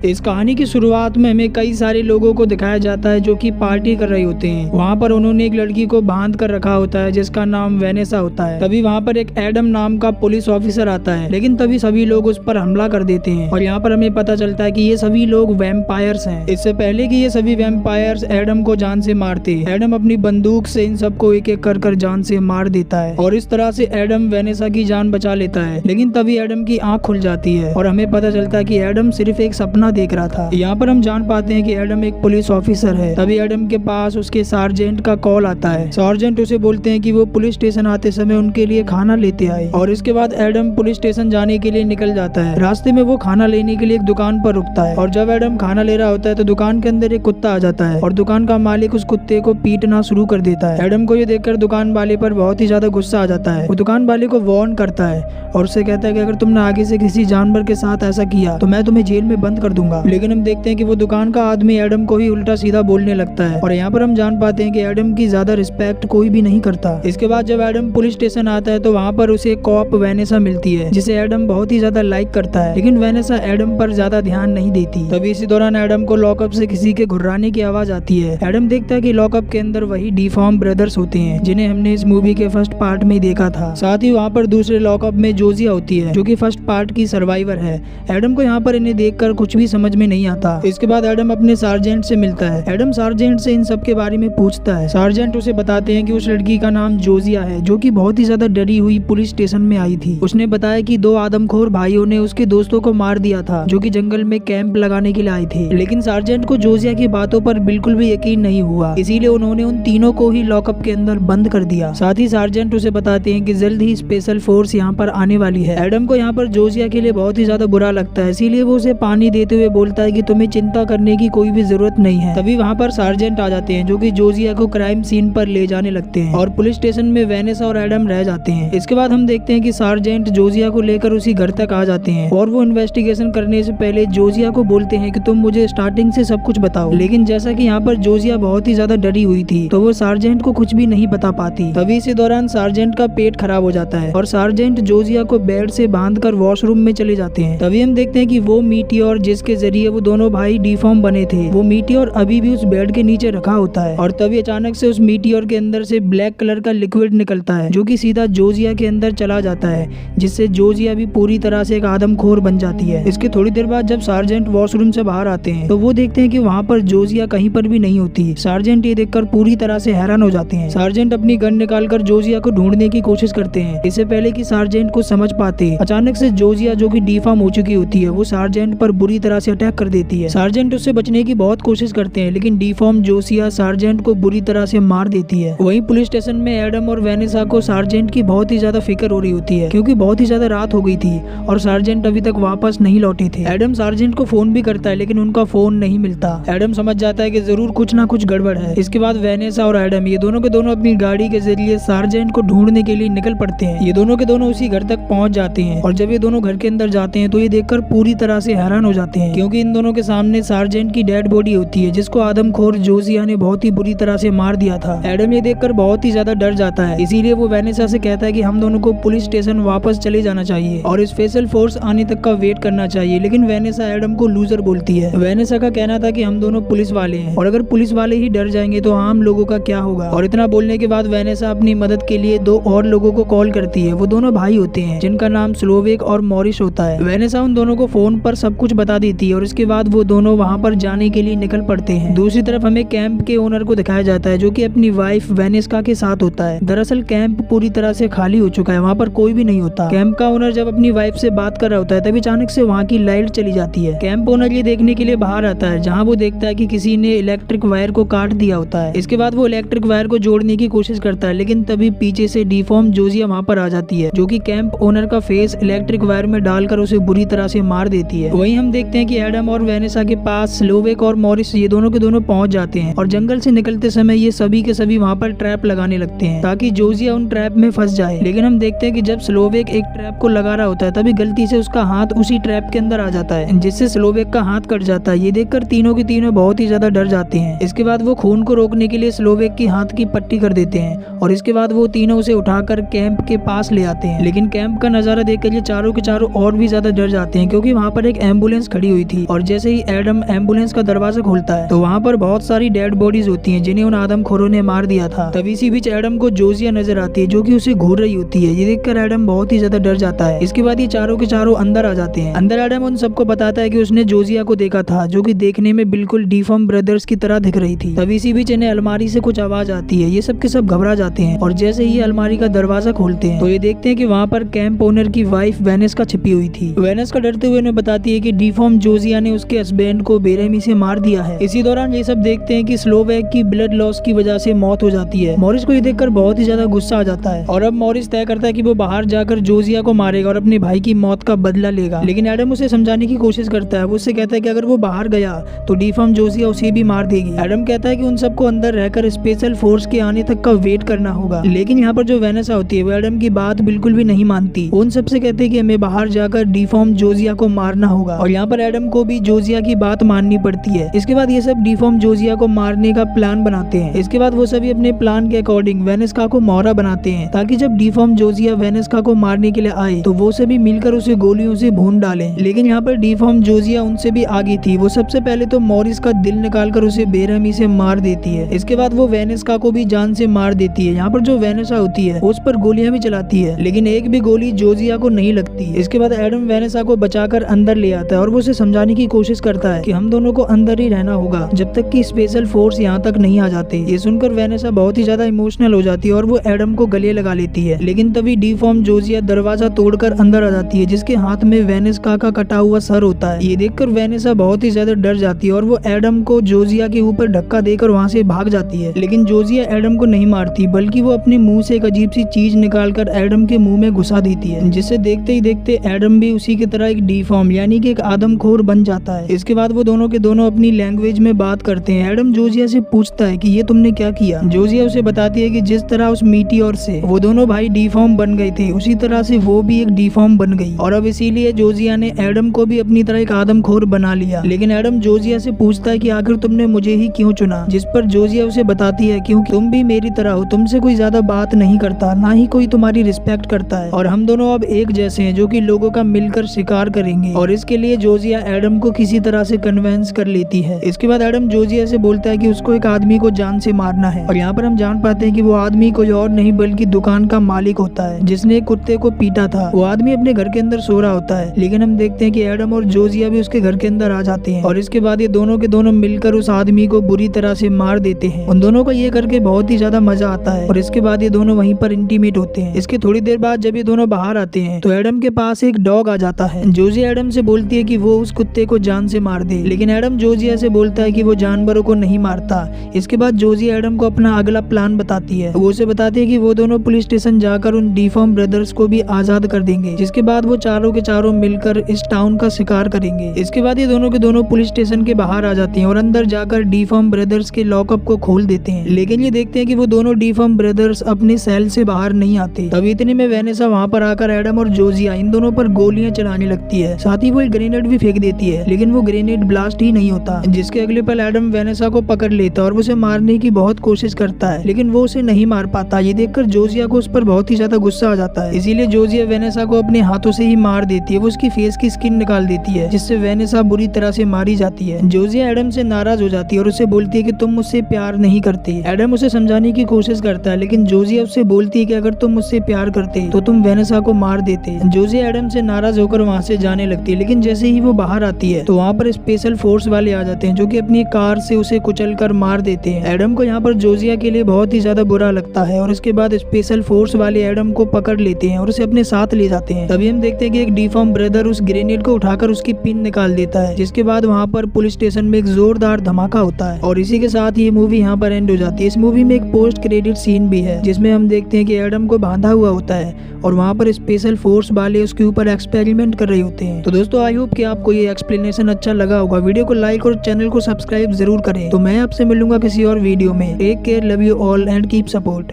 इस कहानी की शुरुआत में हमें कई सारे लोगों को दिखाया जाता है जो कि पार्टी कर रहे होते हैं। वहाँ पर उन्होंने एक लड़की को बांध कर रखा होता है जिसका नाम वेनेसा होता है। तभी वहाँ पर एक एडम नाम का पुलिस ऑफिसर आता है, लेकिन तभी सभी लोग उस पर हमला कर देते हैं और यहाँ पर हमें पता चलता है कि ये सभी लोग वैम्पायर्स हैं। इससे पहले कि ये सभी वैम्पायर्स एडम को जान से मारते, एडम अपनी बंदूक से इन सबको एक एक कर जान से मार देता है और इस तरह से एडम वेनेसा की जान बचा लेता है। लेकिन तभी एडम की आंख खुल जाती है और हमें पता चलता है कि एडम सिर्फ एक सपना देख रहा था। यहाँ पर हम जान पाते हैं कि एडम एक पुलिस ऑफिसर है। तभी एडम के पास उसके सार्जेंट का कॉल आता है। सार्जेंट उसे बोलते हैं कि वो पुलिस स्टेशन आते समय उनके लिए खाना लेते आए और इसके बाद एडम पुलिस स्टेशन जाने के लिए निकल जाता है। रास्ते में वो खाना लेने के लिए एक दुकान पर रुकता है और जब एडम खाना ले रहा होता है तो दुकान के अंदर एक कुत्ता आ जाता है और दुकान का मालिक उस कुत्ते को पीटना शुरू कर देता है। एडम को ये देखकर दुकान वाले पर बहुत ही ज्यादा गुस्सा आ जाता है। वो दुकान वाले को वार्न करता है और उससे कहता है कि अगर तुमने आगे से किसी जानवर के साथ ऐसा किया तो मैं तुम्हें जेल में बंद कर दूंगा। लेकिन हम देखते हैं कि वो दुकान का आदमी एडम को ही उल्टा सीधा बोलने लगता है और यहाँ पर हम जान पाते हैं कि एडम की ज्यादा रिस्पेक्ट कोई भी नहीं करता। इसके बाद जब एडम पुलिस स्टेशन आता है तो वहाँ पर उसे कॉप वेनेसा मिलती है जिसे एडम बहुत ही ज्यादा लाइक करता है, लेकिन वेनेसा एडम पर ज्यादा ध्यान नहीं देती। तभी इसी दौरान एडम को लॉकअप से किसी के घुर्राने की आवाज आती है। एडम देखता है कि लॉकअप के अंदर वही डिफॉर्म ब्रदर्स होते हैं जिन्हें हमने इस मूवी के फर्स्ट पार्ट में देखा था। साथ ही वहाँ पर दूसरे लॉकअप में जोजिया होती है जो कि फर्स्ट पार्ट की सर्वाइवर है। एडम को यहाँ पर इन्हें देखकर कुछ भी समझ में नहीं आता। इसके बाद एडम अपने सार्जेंट से मिलता है। एडम सार्जेंट से इन सब के बारे में पूछता है। सार्जेंट उसे बताते हैं कि उस लड़की का नाम जोजिया है जो कि बहुत ही ज्यादा डरी हुई पुलिस स्टेशन में आई थी। उसने बताया कि दो आदमखोर भाइयों ने उसके दोस्तों को मार दिया था जो कि जंगल में कैंप लगाने के लिए आए थे। लेकिन सार्जेंट को जोजिया की बातों पर बिल्कुल भी यकीन नहीं हुआ, इसीलिए उन्होंने उन तीनों को ही लॉकअप के अंदर बंद कर दिया। साथ ही सार्जेंट उसे बताते हैं कि जल्द ही स्पेशल फोर्स यहाँ पर आने वाली है। एडम को यहाँ पर जोजिया के लिए बहुत ही ज्यादा बुरा लगता है, इसीलिए वो उसे पानी देते हुए बोलता है कि तुम्हें चिंता करने की कोई भी जरूरत नहीं है। तभी वहाँ पर सार्जेंट आ जाते हैं जो कि जोजिया को क्राइम सीन पर ले जाने लगते हैं और पुलिस स्टेशन में वेनेसा और एडम रह जाते हैं। इसके बाद हम देखते हैं कि सार्जेंट जोजिया को लेकर उसी घर तक आ जाते हैं और वो इन्वेस्टिगेशन करने से पहले जोजिया को बोलते हैं कि तुम मुझे स्टार्टिंग से सब कुछ बताओ। लेकिन जैसा कि यहाँ पर जोजिया बहुत ही ज्यादा डरी हुई थी तो वो सार्जेंट को कुछ भी नहीं बता पाती। तभी इसी दौरान सार्जेंट का पेट खराब हो जाता है और सार्जेंट जोजिया को बेड से बांधकर वॉशरूम में चले जाते हैं। तभी हम देखते हैं कि वो मीटियोर जिसके जरिए वो दोनों भाई डिफॉर्म बने थे, वो मीटियोर अभी भी उस बेड के नीचे रखा होता है और तभी अचानक से उस मीटियोर के अंदर से ब्लैक कलर का लिक्विड निकलता है जो कि सीधा जोजिया के अंदर चला जाता है, जिससे जोजिया भी पूरी तरह से एक आदमखोर बन जाती है। इसके थोड़ी देर बाद जब सार्जेंट वॉशरूम से बाहर आते हैं तो वो देखते हैं कि वहाँ पर जोजिया कहीं पर भी नहीं होती। सार्जेंट ये देखकर पूरी तरह से हैरान हो जाते हैं। सार्जेंट अपनी गन निकालकर जोजिया को ढूंढने की कोशिश करते हैं। इससे पहले कि सार्जेंट को समझ पाते, अचानक से जोजिया जो कि डिफॉर्म हो चुकी होती है वो सार्जेंट पर बुरी तरह से अटैक कर देती है। सार्जेंट उससे बचने की बहुत कोशिश करते हैं लेकिन डिफॉर्म जोजिया सार्जेंट को बुरी तरह से मार देती है। वहीं पुलिस स्टेशन में एडम और वेनेसा को सार्जेंट की बहुत ही ज्यादा फिक्र हो रही होती है क्योंकि बहुत ही ज्यादा रात हो गई थी और सार्जेंट अभी तक वापस नहीं लौटे थे। एडम सार्जेंट को फोन भी करता है लेकिन उनका फोन नहीं मिलता। एडम समझ जाता है कि जरूर कुछ ना कुछ गड़बड़ है। इसके बाद वेनेसा और एडम ये दोनों के दोनों अपनी गाड़ी के जरिए सार्जेंट को ढूंढने के लिए निकल पड़ते हैं। ये दोनों के दोनों उसी घर तक पहुंच जाते हैं और जब ये दोनों घर के अंदर जाते हैं तो ये देखकर पूरी तरह से हैरान हो जाते हैं क्योंकि इन दोनों के सामने सार्जेंट की डेड बॉडी होती है जिसको आदमखोर जोजिया ने बहुत ही बुरी तरह से मार दिया था। एडम ये देखकर बहुत ही ज्यादा डर जाता है, इसीलिए वो वेनेसा से कहता है कि हम दोनों को पुलिस स्टेशन वापस चले जाना चाहिए और स्पेशल फोर्स आने तक का वेट करना चाहिए। लेकिन वेनेसा एडम को लूजर बोलती है। वेनेसा का कहना था कि हम दोनों पुलिस वाले हैं और अगर पुलिस वाले ही डर जाएंगे तो आम लोगों का क्या होगा। और इतना बोलने के बाद वेनेसा अपनी मदद के लिए दो और लोगों को कॉल करती है। वो दोनों भाई होते हैं जिनका नाम स्लोवेक और मॉरिस होता है। वेनेसा उन दोनों को फोन पर सब कुछ बता देती है और इसके बाद वो दोनों वहाँ पर जाने के लिए निकल पड़ते हैं। दूसरी तरफ हमें कैंप के ओनर को दिखाया जाता है जो कि अपनी वाइफ वेनेस्का के साथ होता है। दरअसल कैंप पूरी तरह से खाली हो चुका है, वहाँ पर कोई भी नहीं होता। कैंप का ओनर जब अपनी वाइफ से बात कर रहा होता है तभी अचानक से वहाँ की लाइट चली जाती है। कैंप ओनर ये देखने के लिए बाहर आता है जहाँ वो देखता है कि किसी ने इलेक्ट्रिक वायर को काट दिया होता है। इसके बाद वो इलेक्ट्रिक वायर को जोड़ने की कोशिश करता है लेकिन तभी पीछे से डिफॉर्म जोजिया वहाँ पर आ जाती है जो कि कैंप ओनर का फेस इलेक्ट्रिक वायर में डालकर उसे बुरी तरह से मार देती है। वहीं हम देखते हैं कि एडम और वेनेसा के पास स्लोवेक और मॉरिस ये दोनों के दोनों पहुंच जाते हैं और जंगल से निकलते समय ये सभी के सभी वहाँ पर ट्रैप लगाने लगते हैं ताकि जोजिया उन ट्रैप में फंस जाए। लेकिन हम देखते हैं कि जब स्लोवेक एक ट्रैप को लगा रहा होता है तभी गलती से उसका हाथ उसी ट्रैप के अंदर आ जाता है जिससे स्लोवेक का हाथ कट जाता है। ये देखकर तीनों के तीनों बहुत ही ज्यादा डर जाते हैं। इसके बाद वो खून को रोकने के लिए स्लोवेक की हाथ की पट्टी कर देते हैं और इसके बाद वो तीनों उसे उठाकर कैंप के पास ले आते हैं। लेकिन कैंप का नजारा देखकर ये चारों के चारों और भी ज्यादा डर जाते हैं क्योंकि वहाँ पर एक एम्बुलेंस खड़ी हुई थी। और जैसे ही एडम एम्बुलेंस का दरवाजा खोलता है तो वहाँ पर बहुत सारी डेड बॉडीज होती हैं जिन्हें उन आदमखोरों ने मार दिया था। तभी इसी बीच एडम को जोजिया नजर आती है जो कि उसे घूर रही होती है। ये देखकर एडम बहुत ही ज्यादा डर जाता है। इसके बाद ये चारों के चारों अंदर आ जाते हैं। अंदर एडम उन सबको बताता है कि उसने जोजिया को देखा था जो कि देखने में बिल्कुल डिफॉर्म ब्रदर्स की तरह दिख रही थी। तभी इसी बीच इन्हें अलमारी से कुछ आवाज आती है। ये सब के सब घबरा जाते हैं और जैसे ही अलमारी का दरवाजा खोलते हैं तो ये देखते हैं कि वहाँ पर कैंप ओनर की वाइफ वेनिस का छिपी हुई थी। वेनिस का डरते हुए उन्हें बताती है कि डिफॉर्म जोजिया ने उसके हस्बैंड को बेरहमी से मार दिया है। इसी दौरान ये सब देखते हैं कि स्लोवैक की ब्लड लॉस की वजह से मौत हो जाती है। मॉरिस को ये देखकर बहुत ही ज्यादा गुस्सा आ जाता है और अब मॉरिस तय करता है कि वो बाहर जाकर जोजिया को मारेगा और अपने भाई की मौत का बदला लेगा। लेकिन एडम उसे समझाने की कोशिश करता है। वो उससे कहता है कि अगर वो बाहर गया तो डिफॉर्म जोजिया उसे भी मार देगी। एडम कहता है कि उन सबको अंदर रहकर स्पेशल फोर्स के आने तक का वेट करना होगा। लेकिन यहाँ पर जो वेनेसा होती है वो एडम की बात बिल्कुल भी नहीं मानती। उन सबसे कहते हैं कि हमें बाहर जाकर डिफॉर्म जोजिया को मारना होगा और यहाँ पर एडम को भी जोजिया की बात माननी पड़ती है। इसके बाद ये सब डिफॉर्म जोजिया को मारने का प्लान बनाते हैं। इसके बाद वो सभी अपने प्लान के अकॉर्डिंग वेनेस्का को मोहरा बनाते हैं ताकि जब डिफॉर्म जोजिया वेनेस्का को मारने के लिए आए तो वो सभी मिलकर उसे गोलियों से भून डालें। लेकिन यहाँ पर डिफॉर्म जोजिया उनसे भी आगे थी। वो सबसे पहले तो मॉरिस का दिल निकालकर उसे बेरहमी से मार देती है। इसके बाद वो वेनेस्का को भी जान से मार देती है। यहाँ पर जो वेनेसा होती है उस पर गोलियां भी चलाती है लेकिन एक भी गोली जोजिया को नहीं लगती। इसके बाद एडम वेनेसा को बचाकर अंदर ले आता है और वो उसे समझाने की कोशिश करता है कि हम दोनों को अंदर ही रहना होगा जब तक कि स्पेशल फोर्स यहाँ तक नहीं आ जाते। ये सुनकर वेनेसा बहुत ही ज्यादा इमोशनल हो जाती है और वो एडम को गले लगा लेती है। लेकिन तभी डिफॉर्म जोजिया दरवाजा तोड़कर अंदर आ जाती है जिसके हाथ में वेनेस्का का कटा हुआ सर होता है। ये देखकर वेनेसा बहुत ही ज्यादा डर जाती है और वो एडम को जोजिया के ऊपर धक्का देकर वहाँ से भाग जाती है। लेकिन जोजिया एडम को नहीं मारती बल्कि वो अपने मुंह से एक अजीब सी चीज निकालकर एडम के मुंह में घुसा देती है जिससे देखते ही देखते एडम भी उसी की तरह एक डिफॉर्म यानी कि एक आदमखोर बन जाता है। इसके बाद वो दोनों के दोनों अपनी लैंग्वेज में बात करते हैं। एडम जोजिया से पूछता है कि ये तुमने क्या किया। जोजिया उसे बताती है कि जिस तरह उस मीटियोर से वो दोनों भाई डिफॉर्म बन गए थे उसी तरह से वो भी एक डिफॉर्म बन गई और अब इसीलिए जोजिया ने एडम को भी अपनी तरह एक आदमखोर बना लिया। लेकिन एडम जोजिया से पूछता है कि आखिर तुमने मुझे ही क्यों चुना, जिस पर जोजिया उसे बताती है क्योंकि तुम भी मेरी तरह हो, तुमसे कोई ज्यादा बात नहीं करता, ना ही कोई तुम्हारी रिस्पेक्ट करता है और हम दोनों अब एक जैसे हैं जो कि लोगों का मिलकर शिकार करेंगे। और इसके लिए जोजिया एडम को किसी तरह से कन्वेंस कर लेती है। इसके बाद एडम जोजिया से बोलता है कि उसको एक आदमी को जान से मारना है और यहाँ पर हम जान पाते हैं कि वो आदमी कोई और नहीं बल्कि दुकान का मालिक होता है जिसने एक कुत्ते को पीटा था। वो आदमी अपने घर के अंदर सो रहा होता है लेकिन हम देखते हैं कि एडम और जोजिया भी उसके घर के अंदर आ जाते हैं और इसके बाद ये दोनों के दोनों मिलकर उस आदमी को बुरी तरह से मार देते हैं। उन दोनों को ये करके बहुत ही ज्यादा मजा आता है और इसके बाद ये दोनों वहीं पर इंटीमेट होते हैं। इसके थोड़ी देर बाद जब ये दोनों बाहर आते हैं तो एडम के पास एक डॉग आ जाता है। जोजिया एडम से बोलती है कि वो उस कुत्ते को जान से मार दे लेकिन एडम जोजिया से बोलता है कि वो जानवरों को नहीं मारता। इसके बाद जोजिया एडम को अपना अगला प्लान बताती है। वो उसे बताती है कि वो दोनों पुलिस स्टेशन जाकर उन डिफॉर्म ब्रदर्स को भी आजाद कर देंगे जिसके बाद वो चारों के चारों मिलकर इस टाउन का शिकार करेंगे। इसके बाद ये दोनों के दोनों पुलिस स्टेशन के बाहर आ जाते हैं और अंदर जाकर डिफॉर्म ब्रदर्स के लॉकअप को खोल देते हैं। लेकिन ये देखते हैं कि वो दोनों डिफॉर्म ब्रदर्स अपने सेल से बाहर नहीं आते। तभी इतने में वेनेसा वहाँ पर आकर एडम और जोजिया इन दोनों पर गोलियां चलाने लगती है। साथ ही वो एक ग्रेनेड भी फेंक देती है लेकिन वो ग्रेनेड ब्लास्ट ही नहीं होता। जिसके अगले पल एडम वेनेसा को पकड़ लेता है और उसे मारने की बहुत कोशिश करता है लेकिन वो उसे नहीं मार पाता। ये देखकर जोजिया को उस पर बहुत ही ज्यादा गुस्सा आ जाता है, इसीलिए जोजिया वेनेसा को अपने हाथों से ही मार देती है। वो उसकी फेस की स्किन निकाल देती है जिससे वेनेसा बुरी तरह से मारी जाती है। जोजिया एडम से नाराज हो जाती है और उसे बोलती है कि तुम मुझसे प्यार नहीं करते। एडम उसे समझाने की कोशिश करता है लेकिन जोजिया उससे बोलती है कि अगर तुम मुझसे प्यार करते तो तुम वेनेसा को मार देते। जोजिया एडम से नाराज होकर वहाँ से जाने लगती है लेकिन जैसे ही वो बाहर आती है तो वहाँ पर स्पेशल फोर्स वाले आ जाते हैं जो कि अपनी कार से उसे कुचल कर मार देते हैं। एडम को यहाँ पर जोजिया के लिए बहुत ही ज्यादा बुरा लगता है और इसके बाद स्पेशल फोर्स वाले एडम को पकड़ लेते हैं और उसे अपने साथ ले जाते हैं। तभी हम देखते हैं कि एक डिफॉर्म ब्रदर उस ग्रेनेड को उठाकर उसकी पिन निकाल देता है जिसके बाद वहाँ पर पुलिस स्टेशन में एक जोरदार धमाका होता है और इसी के साथ ये मूवी यहाँ पर एंड हो जाती है। इस मूवी में एक पोस्ट क्रेडिट सीन भी है जिसमें हम देखते हैं कि एडम को बांधा हुआ होता है और वहाँ पर स्पेशल फोर्स वाले उसके ऊपर एक्सपेरिमेंट कर रहे होते हैं। तो दोस्तों आई होप कि आपको ये एक्सप्लेनेशन अच्छा लगा होगा। वीडियो को लाइक और चैनल को सब्सक्राइब जरूर करें। तो मैं आपसे मिलूंगा किसी और वीडियो में। Take care, love you all and keep support.